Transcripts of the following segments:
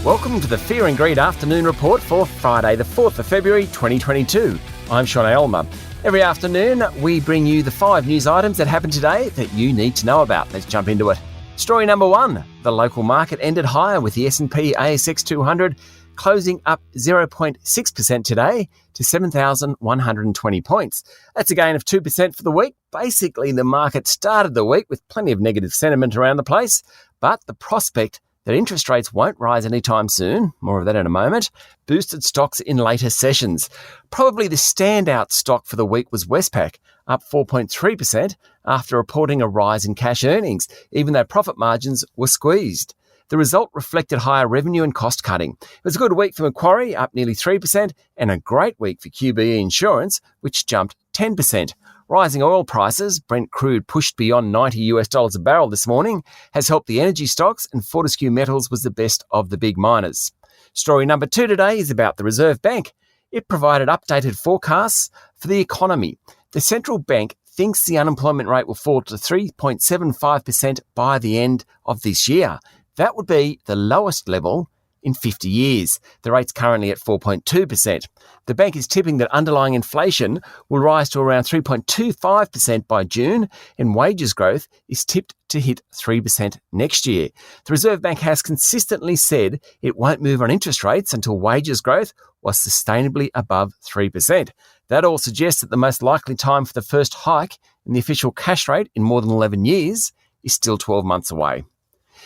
Welcome to the Fear and Greed Afternoon Report for Friday, the 4th of February 2022. I'm Sean Aylmer. Every afternoon, we bring you the 5 news items that happened today that you need to know about. Let's jump into it. Story number 1. The local market ended higher with the S&P ASX 200 closing up 0.6% today to 7,120 points. That's a gain of 2% for the week. Basically, the market started the week with plenty of negative sentiment around the place, but the prospect that interest rates won't rise anytime soon, more of that in a moment, boosted stocks in later sessions. Probably the standout stock for the week was Westpac, up 4.3% after reporting a rise in cash earnings, even though profit margins were squeezed. The result reflected higher revenue and cost cutting. It was a good week for Macquarie, up nearly 3%, and a great week for QBE Insurance, which jumped 10%. Rising oil prices, Brent crude pushed beyond $90 a barrel this morning, has helped the energy stocks, and Fortescue Metals was the best of the big miners. Story number 2 today is about the Reserve Bank. It provided updated forecasts for the economy. The central bank thinks the unemployment rate will fall to 3.75% by the end of this year. That would be the lowest level in 50 years. The rate's currently at 4.2%. The bank is tipping that underlying inflation will rise to around 3.25% by June, and wages growth is tipped to hit 3% next year. The Reserve Bank has consistently said it won't move on interest rates until wages growth was sustainably above 3%. That all suggests that the most likely time for the first hike in the official cash rate in more than 11 years is still 12 months away.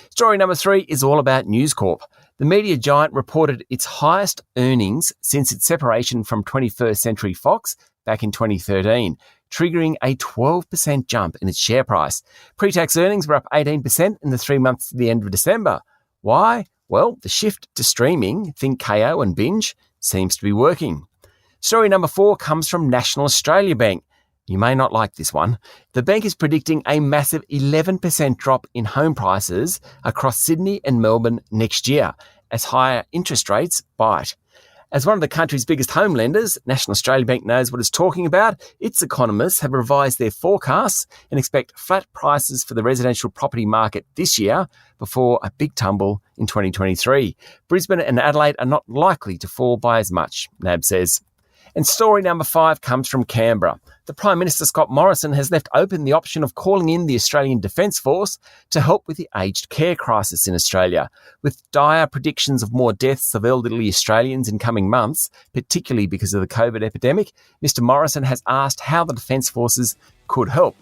Story number 3 is all about News Corp. The media giant reported its highest earnings since its separation from 21st Century Fox back in 2013, triggering a 12% jump in its share price. Pre-tax earnings were up 18% in the 3 months to the end of December. Why? Well, the shift to streaming, think KO and Binge, seems to be working. Story number 4 comes from National Australia Bank. You may not like this one. The bank is predicting a massive 11% drop in home prices across Sydney and Melbourne next year as higher interest rates bite. As one of the country's biggest home lenders, National Australia Bank knows what it's talking about. Its economists have revised their forecasts and expect flat prices for the residential property market this year before a big tumble in 2023. Brisbane and Adelaide are not likely to fall by as much, NAB says. And story number 5 comes from Canberra. The Prime Minister Scott Morrison has left open the option of calling in the Australian Defence Force to help with the aged care crisis in Australia. With dire predictions of more deaths of elderly Australians in coming months, particularly because of the COVID epidemic, Mr Morrison has asked how the Defence Forces could help.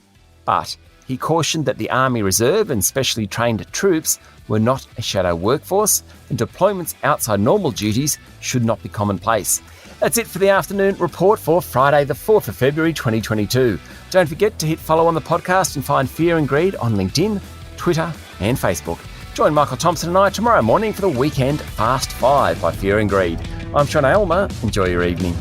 But he cautioned that the Army Reserve and specially trained troops were not a shadow workforce, and deployments outside normal duties should not be commonplace. That's it for the afternoon report for Friday, the 4th of February 2022. Don't forget to hit follow on the podcast and find Fear and Greed on LinkedIn, Twitter and Facebook. Join Michael Thompson and I tomorrow morning for the weekend Fast 5 by Fear and Greed. I'm Sean Aylmer. Enjoy your evening.